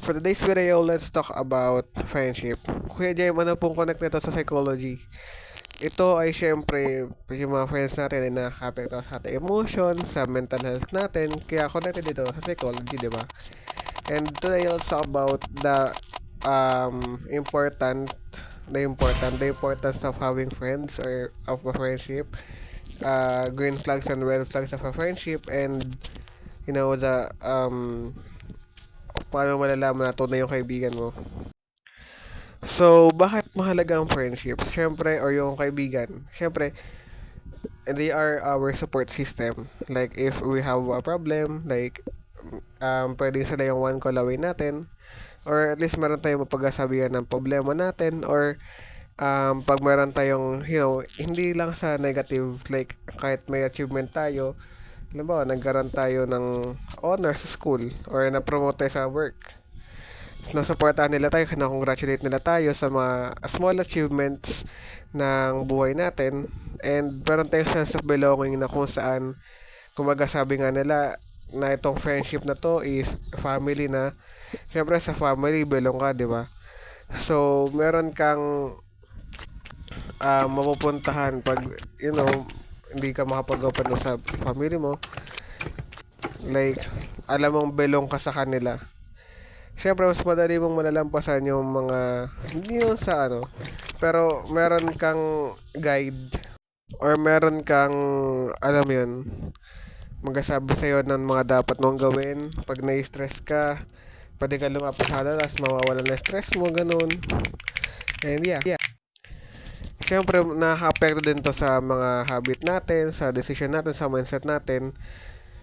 For today's video, let's talk about friendship. Kuya Jem, ano pong connect nito sa psychology? Ito ay syempre yung mga friends natin ay nakaka-apekto sa ating emotions, sa mental health natin, kaya connected dito sa psychology, di ba? And today, let's talk about the importance of having friends or of a friendship, green flags and red flags of a friendship, and the paano malalaman na tunay yung kaibigan mo. So, bakit mahalaga ang friendship? Siyempre, or yung kaibigan. Siyempre, they are our support system. Like, if we have a problem, like, pwedeng sila yung one call away natin. Or at least meron tayong mapagsasabihan ng problema natin. Or, pag meron tayong, hindi lang sa negative, like, kahit may achievement tayo, halimbawa, nagkaroon tayo ng honor sa school or na-promote tayo sa work, nasuportahan nila tayo, na-congratulate nila tayo sa mga small achievements ng buhay natin, and meron tayong sense of belonging na kung saan, kumaga sabi nga nila na itong friendship na to is family na. Siyempre sa family belong ka, di ba? So meron kang mapupuntahan pag hindi ka makapag-open sa family mo, like alam mong belong ka sa kanila. Siyempre, mas madali mong malalampasan yung mga, hindi yun sa pero meron kang guide, or meron kang, alam yun, magsasabi sa'yo ng mga dapat mong gawin. Pag na-stress ka, pwede ka lumapit sa kanila, tapos mawawala na stress mo, ganun. And yeah. Siyempre, nakaka-apekto din to sa mga habit natin, sa decision natin, sa mindset natin,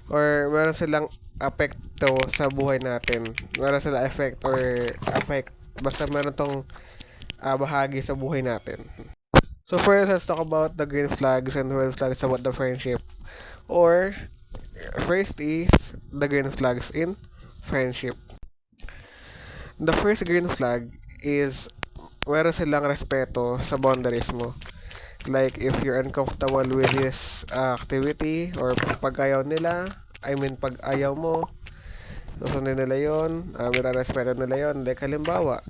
or meron silang apekto sa buhay natin. Meron sila affect. Basta meron tong bahagi sa buhay natin. So first, let's talk about the green flags and red flags about the friendship. Or, first is the green flags in friendship. The first green flag is meron silang respeto sa boundaries mo. Like, if you're uncomfortable with this activity, or pag ayaw nila, pag ayaw mo, susundin nila yun, respeto nila yun. Like, halimbawa,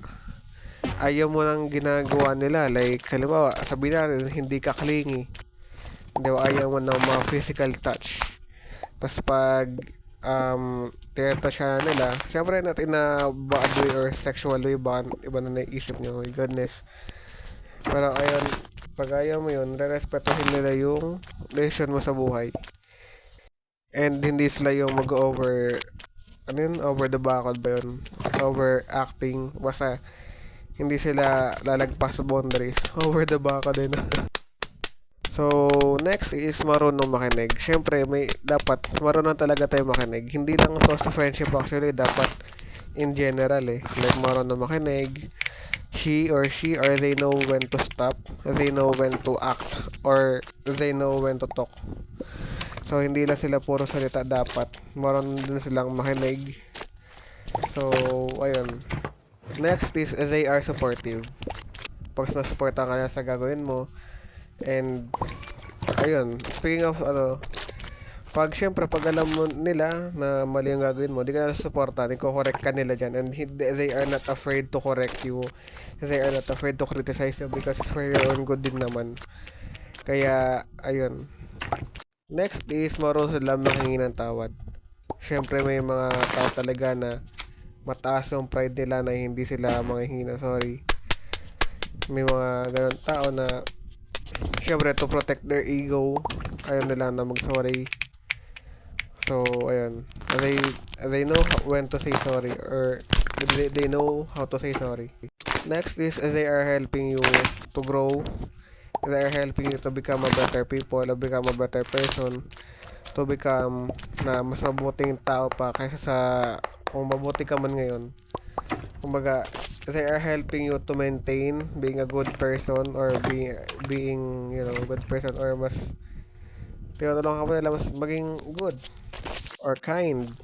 ayaw mo nang ginagawa nila. Like, halimbawa, sabihin natin, hindi ka clingy. Hindi ba, ayaw mo ng mga physical touch. Tapos pag, tinatouch ka na nila, syempre natin na bad way or sexual way ba, iba na naisip nyo, my goodness. Pero ayun, pag ayaw mo yun, re-respetuhin nila yung decision mo sa buhay. And hindi sila yung mag-over, over the bakod ba yun? Overacting. Basta, hindi sila lalagpas sa boundaries. Over the bakod din. So, next is marunong makinig. Siyempre, dapat marunong talaga tayo makinig. Hindi lang to sa friendship actually, dapat in general Like, marunong makinig. He or she, or they know when to stop, they know when to act, or they know when to talk. So, hindi lang sila puro salita, dapat marunong din silang makinig. So, ayun. Next is they are supportive. Pag nasuporta ka na sa gagawin mo, and ayun, speaking of pag alam mo nila na mali ang gagawin mo, di ka na supportan, i-correct ka nila dyan, and they are not afraid to correct you, they are not afraid to criticize you, because it's for your own good din naman. Kaya ayun. Next is marunong sila manghingi ng tawad. Siyempre, may mga tao talaga na mataas yung pride nila na hindi sila manghingi ng sorry. May mga ganun tao na siyempre, to protect their ego, ayaw nila na mag-sorry. So, ayun. They know when to say sorry, or they know how to say sorry. Next is they are helping you to grow. They are helping you to become a better people, to become a better person, to become na mas mabuting tao pa kaysa sa kung mabuti ka man ngayon. Kumbaga, they are helping you to maintain being a good person, or being good person, or mas tinutulungan ka pa nila mas maging good or kind.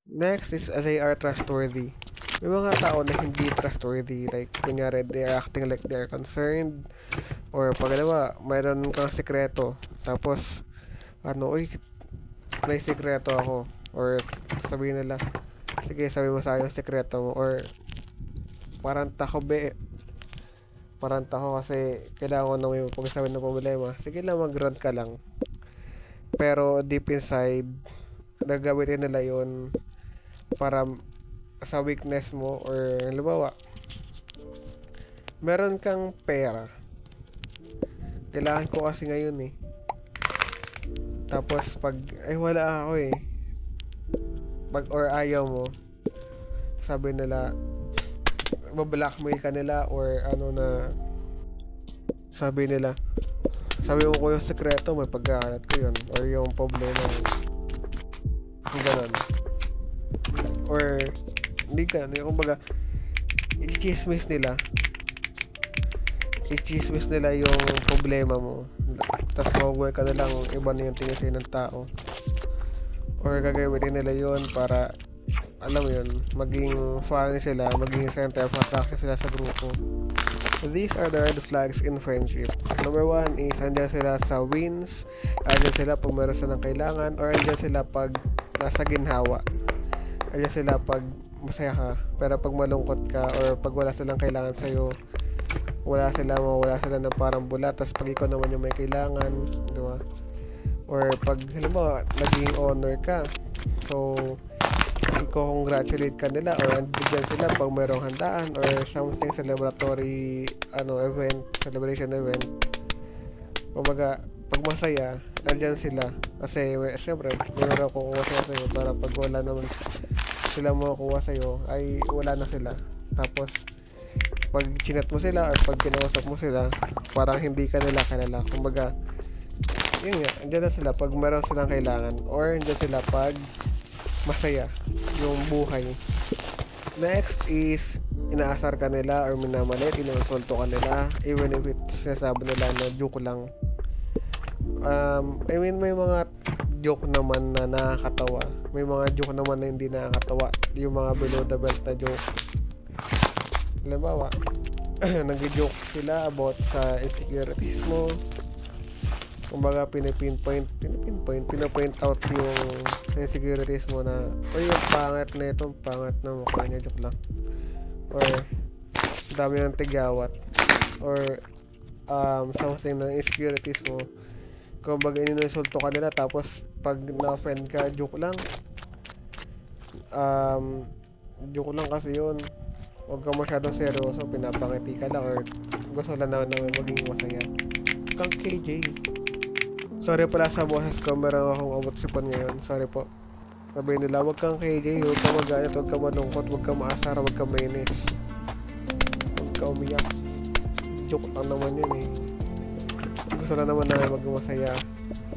Next is they are trustworthy. May mga tao na hindi trustworthy, like kunyari they are acting like they are concerned, or pagalawa mayroon kang sekreto, tapos uy, may sekreto ako, or sabihin nila, sige, sabi mo sa akin yung sekreto mo, or parang taho kasi kailangan ko na may pagsasabi ng problema. Sige lang, mag-rant ka lang. Pero deep inside, nagagamitin nila yun para sa weakness mo, or halimbawa, meron kang pera. Kailangan ko kasi ngayon eh. Tapos pag, ay wala ako eh. Pag or ayaw mo, sabi nila, bablackmail ka nila, or ano na, sabi mo ko yung sekreto, may pagkakalat ko yun, or yung problema, yung ganun. Or hindi ka, kumbaga, i-chismis nila yung problema mo, tapos mawawala ka na lang, iba na yung tingin sa'yo ng tao, or gagamitin nila yun para, alam mo yun, maging funny sila, maging center of attraction sila sa grupo. These are the red flags in friendship. Number 1 is, andyan sila sa wins, andyan sila pag meron silang kailangan, or andyan sila pag nasa ginhawa, andyan sila pag masaya ka, pero pag malungkot ka, or pag wala silang kailangan sa'yo, wala sila ng parang bula, tapos pag ikaw naman yung may kailangan, di ba? Or pag, halimbawa, naging honor ka, so i-congratulate ka nila, or andyan sila pag mayroong handaan or something celebratory celebration event. Kumbaga, pag masaya, andyan sila kasi syempre mayroon kukuha sa'yo, para pag wala naman sila makukuha sa'yo, ay wala na sila. Tapos pag chinat mo sila or pag kinausap mo sila, parang hindi ka nila kilala. Kumbaga, yun nga, andyan na sila pag meron silang kailangan, or andyan sila pag masaya yung buhay. Next is, inaasar ka nila or minamalit, inusulto ka nila, even if it's sinasabi nila na joke lang. I mean, may mga joke naman na nakakatawa, may mga joke naman na hindi nakakatawa, yung mga below the belt na joke. Halimbawa, nag-joke sila about sa insecurities mo. Kumbaga, pinapinpoint out yung insecurities mo na, o yung pangit na ito, pangit na mukha niya, joke lang. Or, dami ng tigawat. Or, something na insecurities mo. Kumbaga, ininsulto ka nila, tapos, pag na-offend ka, joke lang. Joke lang kasi yun. Huwag ka masyadong seryoso, pinapangiti ka lang, or gusto lang naman maging masaya. Kang KJ. Sorry pala sa boses ko, meron akong abot sipon ngayon. Sorry po. Sabi nila, wag kang KJ, huwag ka magalit, huwag ka malungkot, huwag ka maasar, huwag ka mainis. Huwag ka umiyak. Joke lang naman yun eh. Gusto na naman na maging masaya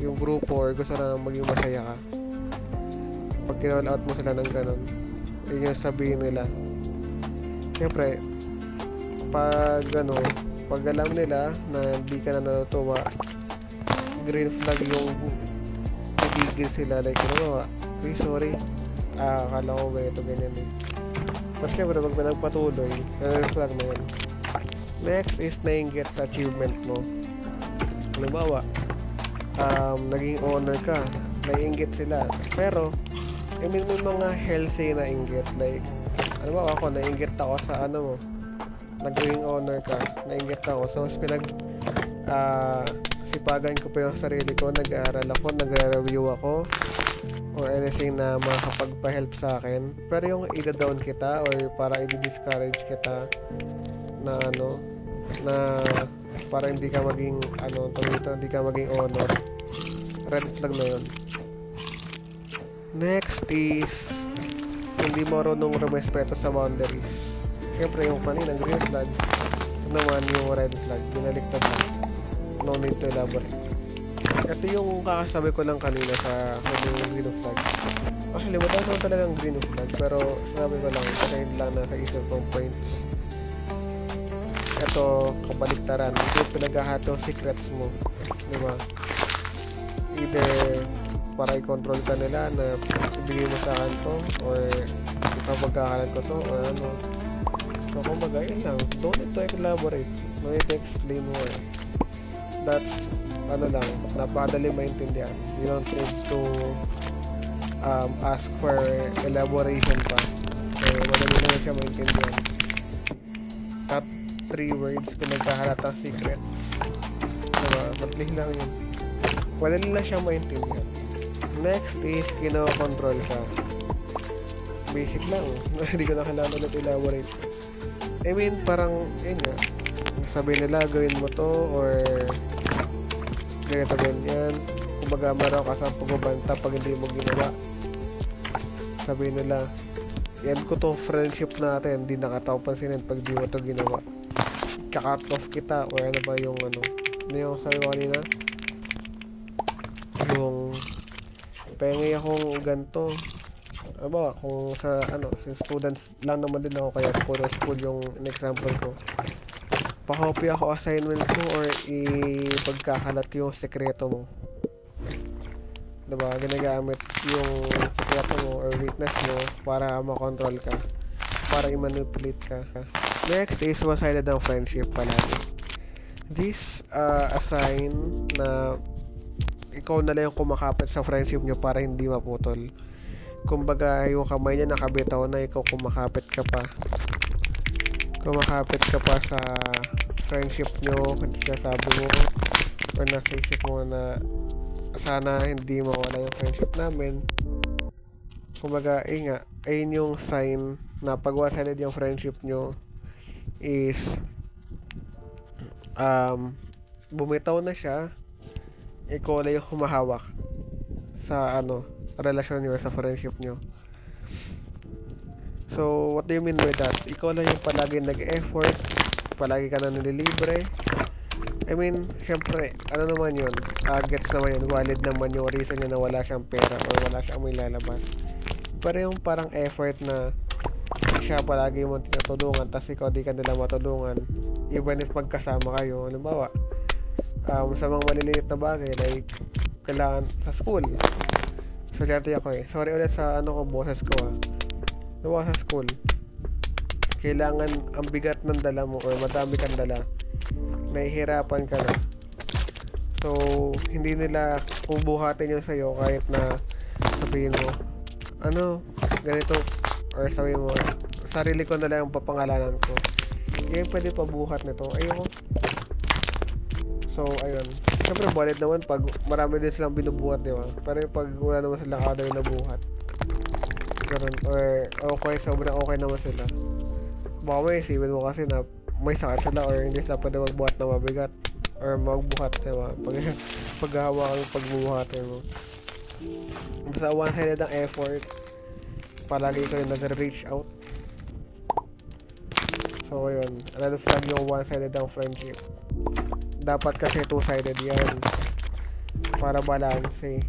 yung grupo, or gusto na maging masaya ka. Pag kinall out mo sila ng ganun, yun yung sabihin nila. Siyempre, pag alam nila na hindi ka na natutuwa, green flag yung tigil sila, like, uy, sorry, akala ko ba ito ganyan eh. Pero syempre, pag pinagpatuloy, green flag na yun. Next is nainggit sa achievement mo. Halimbawa, naging honor ka, nainggit sila, pero I mean, may mga healthy na inggit, like, halimbawa ako, nainggit ako sa mo, naging honor ka, nainggit ako, so sipagan ko pa yung sarili ko, nag-aaral ako, nagre-review ako, or anything na makakapagpa-help sa akin. Pero yung i-down kita, or para i-discourage kita na na para hindi ka maging hindi ka maging honor, red flag na yun. Next is, hindi marunong rumespeto sa boundaries. Siyempre yung kanina green flag, ito naman yung red flag, binaliktad lang. No need to elaborate. Ito yung kakasabi ko lang kanina sa green flag. Actually, wala naman talagang green flag, pero sinabi ko lang, kahit lang na sa isip kong points. Ito, kabaliktaran. Ito yung pinaghahatong secrets mo. Diba? Either para i-control ka nila na ibigay mo sa akin to, or ipapagkakalan ko to, or ano. So, kumbaga, yun lang. Don't need to elaborate. No need to explain more. That's, lang, napakadali maintindihan. You don't need to ask for elaboration pa. So, madali naman siya maintindihan. Top 3 words kung nagkahalatang secrets. Diba? Madali lang yun. Madali lang siya maintindihan. Next is, kino-control ka. Basic lang. Hindi ko na kailangan ulit elaborate. I mean, parang, yun nga. Sabi nila, gawin mo to, or ganito, ganyan. Kumbaga, meron ka sa pagbabanta pag hindi mo ginawa. Sabi nila, yan ko to friendship natin, hindi nakatapansinin pag di mo to ginawa. Kakat off kita, or ano ba yung ano yung sabi ko kanina? Yung pengi akong ganto. Ano ba, kung sa students lang naman din ako, kaya puro school yung example ko. Pa-copy ako assignment ko or ipagkakalat ko yung sekreto mo. Diba? Ginagamit yung sekreto mo or weakness mo para makontrol ka. Para i-manipulate ka. Next is one-sided ang friendship palagi. This a sign na ikaw na lang yung kumakapit sa friendship nyo para hindi maputol. Kumbaga, yung kamay niya nakabitaw na, ikaw kumakapit ka pa. Kumakapit ka pa sa friendship nyo, sabi mo, or nasa isip mo na sana hindi mawala yung friendship namin. Kumbaga, nga, ayun yung sign na pag one-sided yung friendship nyo is bumitaw na siya, ikaw na yung humahawak sa relasyon nyo, sa friendship nyo. So, what do you mean by that? Ikaw lang yung palagi nag-effort, palagi ka na nililibre. I mean, syempre, ano naman yun? Gets naman yun, valid naman yung reason niya na wala siyang pera or wala siyang may lalabas. Pero yung parang effort na siya palagi mo tinutulungan, tapos ikaw di ka nila matulungan, even if magkasama kayo, halimbawa, sa mga maliliit na bagay, like, kailangan sa school. Estudyante ako eh. Sorry ulit sa boses ko Diba sa school, kailangan ang bigat ng dala mo or madami kang dala, nahihirapan ka na. So, hindi nila bubuhatin yun sa'yo kahit na sabihin mo, ganito, or sabihin mo, sarili ko na lang ang papangalanan ko. Hindi pwede pabuhat nito. Ayoko. So, ayun. Siyempre, valid naman pag marami din silang binubuhat, di ba? Pero pag wala naman silang other na buhat. Ganun. Or, okay, sobrang okay naman sila. Baka may isipin mo kasi na may sakit sila or hindi sila pwede magbuhat na mabigat. Or magbuhat, di ba? Paghahawa kang pagbubuhatin mo. Basta one-sided ang effort. Palagi ko yung nag-reach out. So, ayun. Another flag yung one-sided ang friendship. Dapat kasi two-sided yan. Para balance.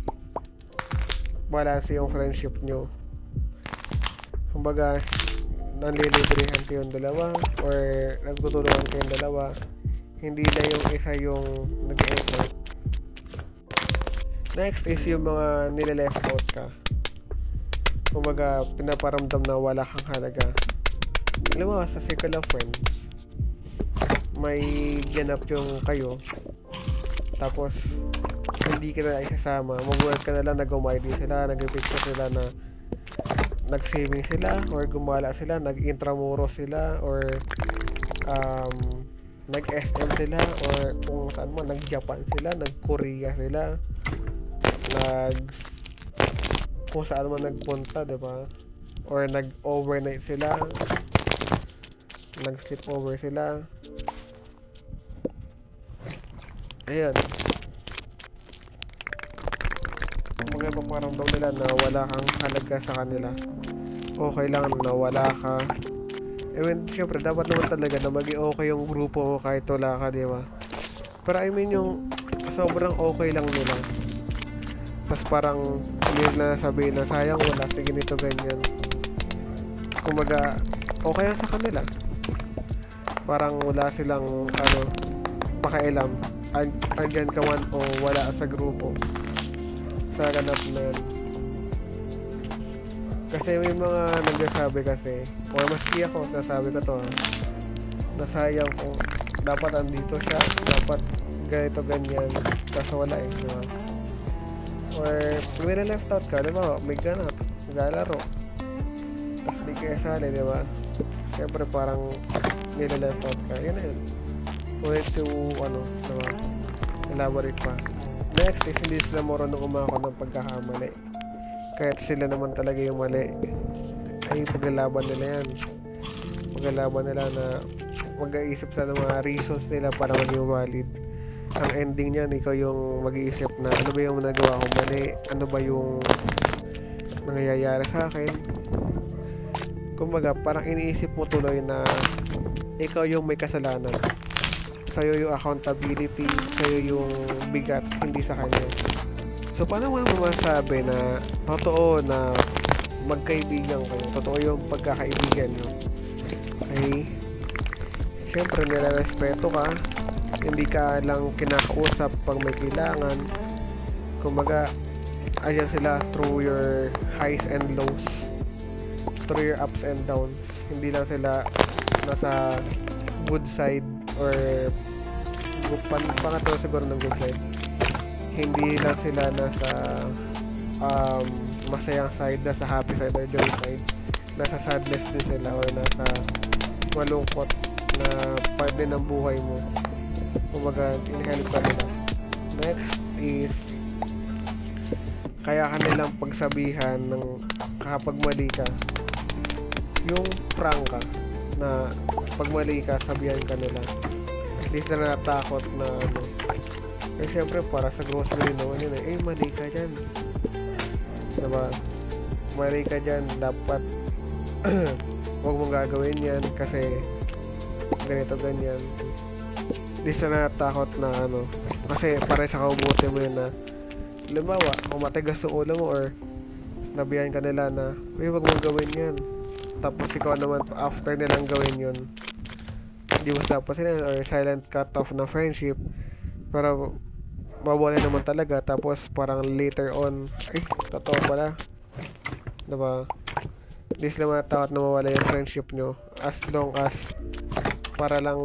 Balance yung friendship nyo. Kumbaga, nanlilibrehan kayong dalawa or nagtutulungan kayong dalawa. Hindi na yung isa yung nag-effort. Next is yung mga nile-left out ka. Kumbaga, pinaparamdam na wala kang halaga. Alam mo, sa circle of friends, may ganap yung kayo. Tapos, hindi ka na isasama. Mag-work ka na lang, nag-umID sila, nag-picture sila na nag-saving sila, or gumala sila, nag-intramuros sila, or nag-SM sila, or kung saan mo, nag-Japan sila, nag-Korea sila, kung saan man nagpunta, diba? Or nag-overnight sila, nag-sleepover sila. Ayan. Mga paparamdam nila na wala kang halaga sa kanila. Okay lang na wala ka. I mean, syempre, dapat naman talaga na maging okay yung grupo mo kahit wala ka, diba? Pero I mean, yung sobrang okay lang nila. Tapos parang hindi na sabihin na sayang wala, sige nito ganyan. Kumbaga, okay lang sa kanila. Parang wala silang pakialam. Andyan ka man o wala sa grupo. Sa ganap na yan. Kasi may mga nagsasabi kasi, or maski ako, nasabi ko to na sayang kung dapat andito siya, dapat ganito ganyan, kaso wala diba? Or pag nila-left out ka, di ba, may ganap, naglalaro. Tapos di kayo sali, di ba? Siyempre parang nila-left out ka. Yun na yun. Wait to, di ba? Elaborate pa. Next is hindi sila marunong umako ng pagkakamali. Kahit sila naman talaga yung mali. Ay, paglalaban nila yan. Paglalaban nila na mag-iisip sa mga reasons nila para maging valid. Ang ending niyan, ikaw yung mag-iisip na ano ba yung nagawa kong mali, ano ba yung nangyayari sa akin. Kumbaga, parang iniisip mo tuloy na ikaw yung may kasalanan. Sa'yo yung accountability, sa'yo yung bigat, hindi sa kanya. So, paano mo masabi na totoo na magkaibigan kayo? Totoo yung pagkakaibigan nyo? Okay? Siyempre, nire-respeto ka. Hindi ka lang kinakausap pag may kailangan. Kumbaga, ayan sila through your highs and lows, through your ups and downs. Hindi lang sila nasa good side or pangatlo siguro ng good side. Hindi lang sila nasa masayang side, nasa happy side or joy side. Nasa sadness din sila or nasa malungkot na part din ng buhay mo. Kumbaga, in-help ka nila. Next is kaya ka nilang pagsabihan ng kapag mali ka. Yung prank ka na pag mali ka, sabihan ka nila. Hindi sila natakot na ano. Eh syempre para sa grocery naman yun eh, mali ka dyan. Diba? Mali ka dyan, dapat huwag mong gagawin yan kasi ganito ganyan. Hindi sila natakot na ano, kasi para sa kaubuti mo yun na lumawa, kung matigas sa ulo mo or nabihan ka nila na huwag mong gawin yan, tapos ikaw naman after nilang gawin yun hindi mo tapos sila or silent cut off na friendship, pero mawala naman talaga, tapos parang later on ay totoo pala, diba? Hindi sila matakot na mawala yung friendship nyo as long as para lang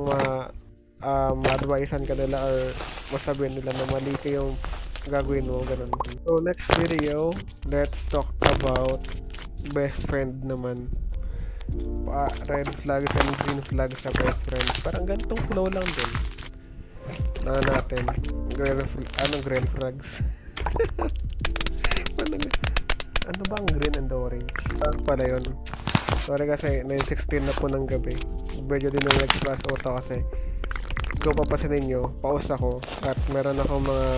ma-advisean ka nila or masabihin nila na mali ka yung gagawin mo, ganun. So next video, let's talk about best friend naman. Red flags and green flags sa best friend. Parang ganitong flow lang din na natin. Green flags? Ano ba ang green and orange? Pala yun. Sorry kasi 9:16 na po ng gabi. Medyo din na nag-flash auto kasi kung papasanin nyo, pause ako at meron ako mga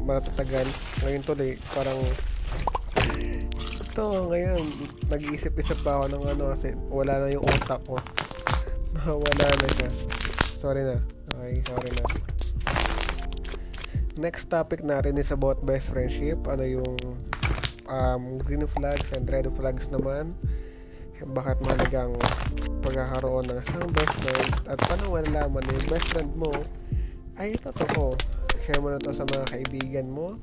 matatagal. Ngayon tuloy, parang ito ngayon, nag-iisip-isip pa ako ng ano kasi wala na yung utak ko. Wala na siya. Sorry na. Okay, sorry na. Next topic natin is about best friendship. Ano yung green flags and red flags naman. Bakit mahalagang pagkakaroon ng isang best friend at paano malalaman na yung best friend mo ay totoo. Share mo na to sa mga kaibigan mo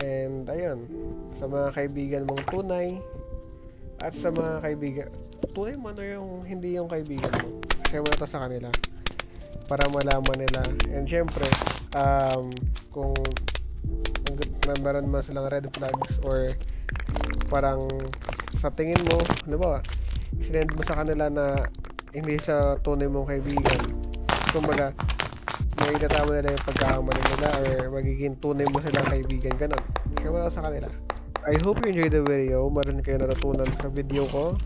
and ayun, sa mga kaibigan mong tunay at sa mga kaibigan tunay mo na yung hindi yung kaibigan mo, share mo na to sa kanila para malaman nila. And syempre kung meron man silang red flags or parang sa tingin mo, ano ba, sinend mo sa kanila na hindi sa tunay mong kaibigan, kumbaga may itatama nila yung pagkakamali nila or magiging tunay mo silang kaibigan, ganun. Kaya wala sa kanila. I hope you enjoyed the video. Maroon kayo natutunan sa video ko.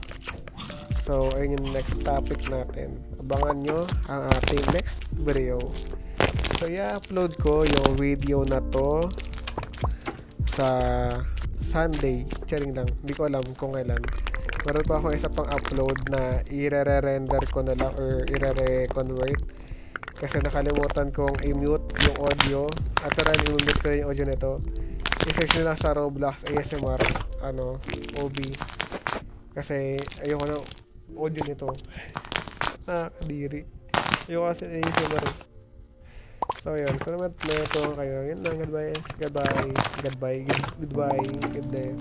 So ayun yung next topic natin. Abangan nyo ang ating next video. So i-upload ko yung video na to sa Sunday, charing lang. Hindi ko alam kung kailan. Meron pa ako isa pang upload na i-re-render ko na lang or i-re-convert. Kasi nakalimutan kong i-mute yung audio. At tara, i-mute ko yung audio nito. I-search nila sa Roblox ASMR OB. Kasi ayoko na audio nito. Nakakadiri. Ayoko kasi ASMR. So yun, kung naman na ito kayo, yun lang, goodbye, good day.